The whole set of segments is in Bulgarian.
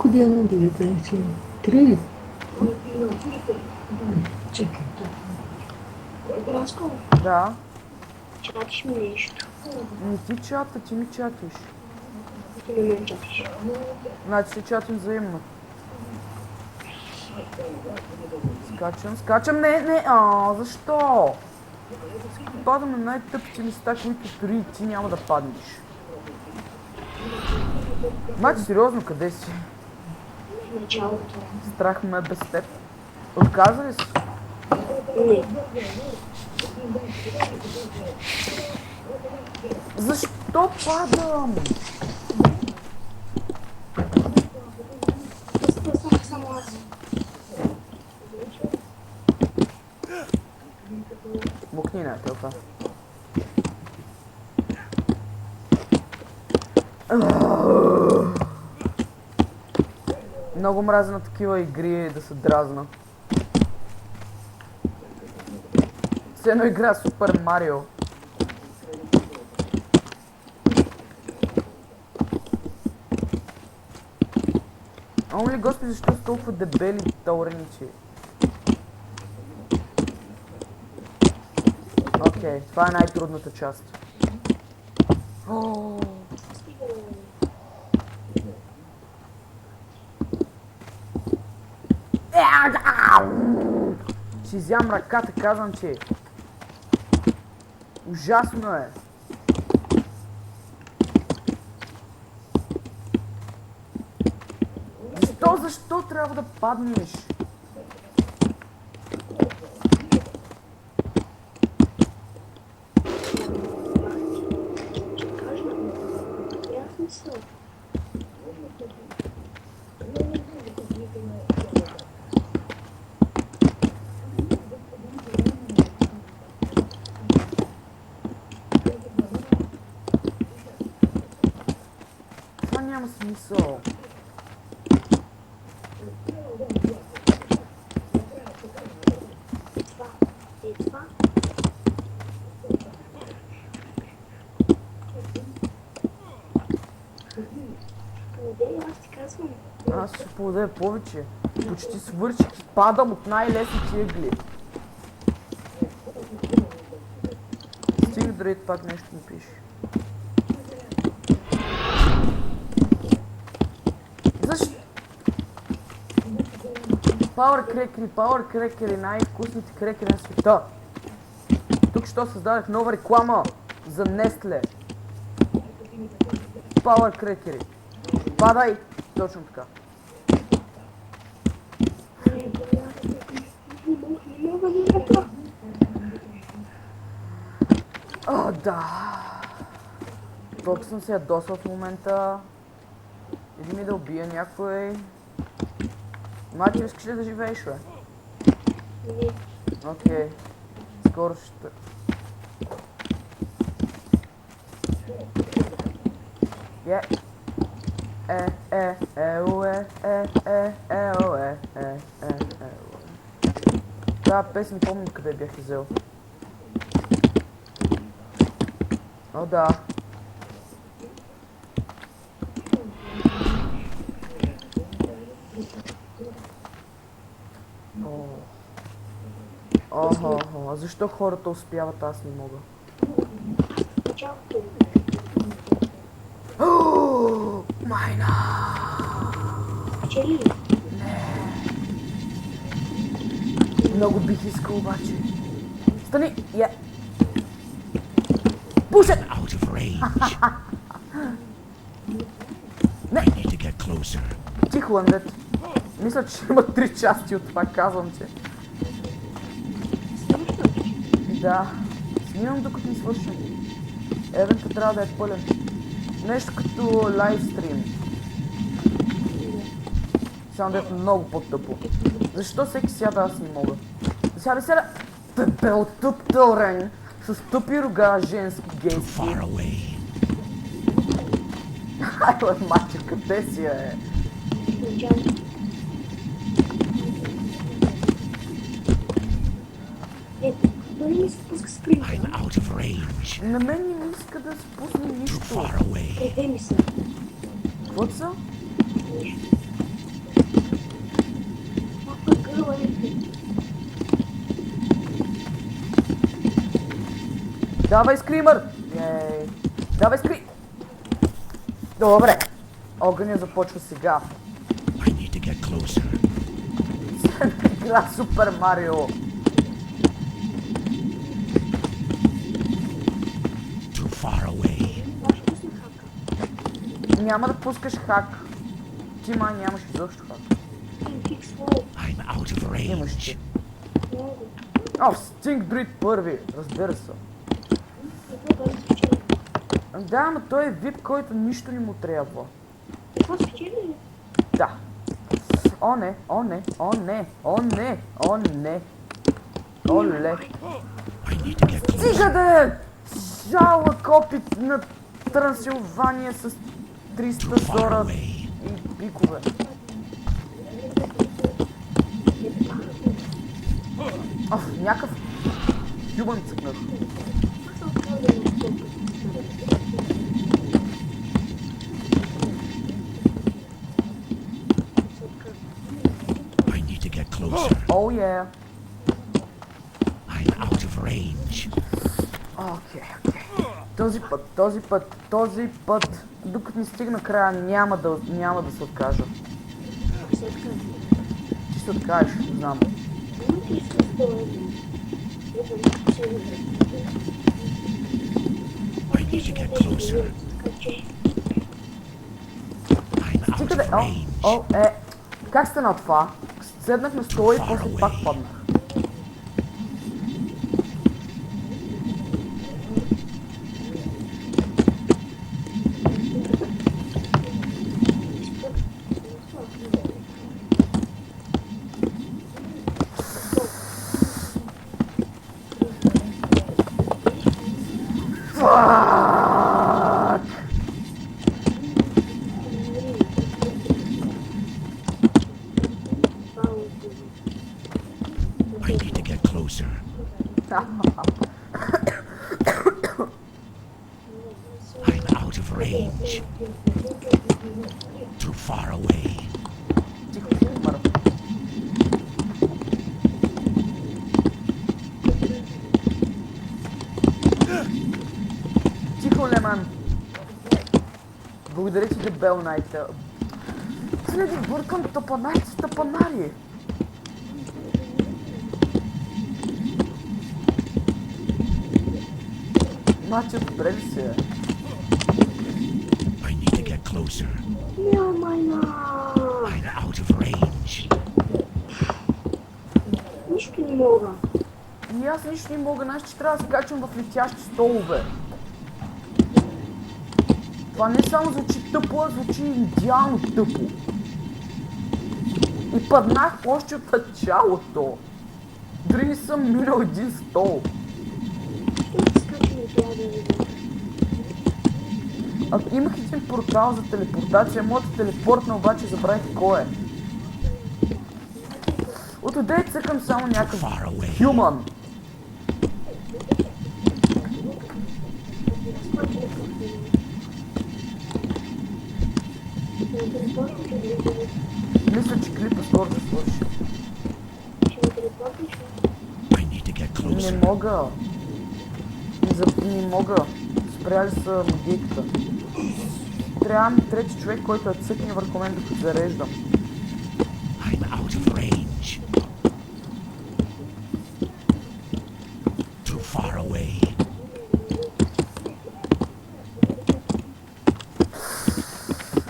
колко диаманти да търчи? 3. Чакай. Ласко, Да. чатиш ми нещо. Не ти чата, ти ми чатиш. Ти не ме чатиш. Значи се чатим взаимно. Скачам, не, защо? Падаме на най-тъпите места, които дори ти няма да паднеш. Значи, сериозно, къде си? В началото. Страх ме е без теб. Отказа ли си? Не. Защо падам? Само аз. Мукни на телка. Много мразя на такива игри да се дразна. Все едно игра Супер Марио. Ама ли господи, защо са толкова дебели тауреници? Окей, това е най-трудната част. Си изям ръката, казвам, че ужасно е. Защо трябва да паднеш? Това няма смисъл. Аз ще поведа повече. Почти свърших. Падам от най-лесните ъгли. Стига дори пак нещо ми пише. Защо? Пауър крекери, най-вкусните крекери на света. Тук що създадах нова реклама за Нестле. Пауър крекери. Падай! Точно така. О, да. Толкова съм се ядосал в момента. Иди ми да убия някой. Мати, искаш ли да живееш, бе? Не. Окей. Скоро ще... Тази песен помня къде бях взел. О, да. Охо, защо хората успяват, аз не мога? Майна! Чели? Много бих искал обаче. Стани! Пушет! Out of range. Не! I need to get closer. Тихо, Андет. Мисля, че има 3 части от това, казвам ти. Да. Снимам докато не свършим. Евента трябва да е пълен. Нещо като лайвстрим. Само да е много по-тъпо. Защо всеки сяда, аз не мога? Сяда! Дебел тъп тълрен! С тъпи рога, женски, гейски. Far away. Айла, мачо, къде си е? I'm out of range. На мен не ми иска да спусне Too нищо. far away. Къде ми са? Какво са? Давай, скримър! Ей! Давай, скри... Добре. Огъня започва сега. I need to get closer. Игра Супер Марио. Too far away. Аз пусна хака. Няма да пускаш хак. Ти май нямаш изобщо хак. Фикс лоу. I'm out of Имаш range. ти. Много. О, Стинг Дрит първи. Разбира се. Какво да спечели? Да, ама той е вип, който нищо не му трябва. Какво спечели ли? Да. О не, о не, о не, о не, о не. Оле. I need to get closer. Стига да е! Жалък опит на Трансилвания с 300 Too far зора away. и пикове. Оф, някакъв хюман цъкнах. Аз съм отворил на стоп. I need to get closer. О, е. I'm out of range. Окей. Този път, докато ни стигна края, няма да се откажа. Аз се откажа. Ти се откажеш, знам. Има ти се стоя. I need to get closer. I'm out Стига of да е. range. Как стана това? Седнах на стола и после пак паднах. Fuck! I need to get closer. I'm out of range. Too far away. Тихо, мърв. Тихо, Леман. Благодаря ти, дебел найта. Следи, бъркам тъпанарите с тъпанари. Мачо, добре ли се? I need to get closer. Майна! I'm out of range. Нищо не мога. И аз нищо не мога, знаеш, че трябва да се качвам в летящи столове. Това не само звучи тъпо, а звучи идеално тъпо. И паднах още от началото. Дори не съм минал един стол. Що да скача на това да видя? Имах един портал за телепортация, моята телепортна обаче забравих кой е. Отъде цъкам само някакъв Far away. хюман. Мисля, че клипа скоро да свърши. I need to get Не closer. мога. Не мога. Спряли са магийката. Трябва ми трети човек, който е цъкне върху мен докато зареждам. I'm out of range. Too far away.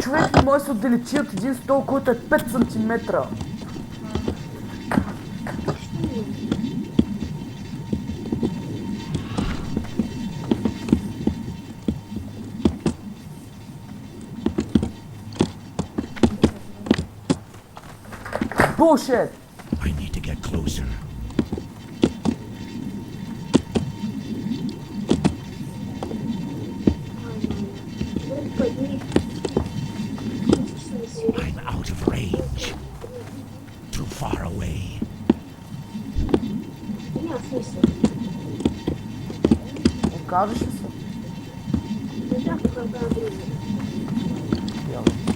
Човек не може да се отдалечи от един стол, който е 5 сантиметра. Bullshit! I need to get closer. I'm out of range. Too far away. Няма смисъл. Окажеш ли се? Не знам какво да правя друго. Явно.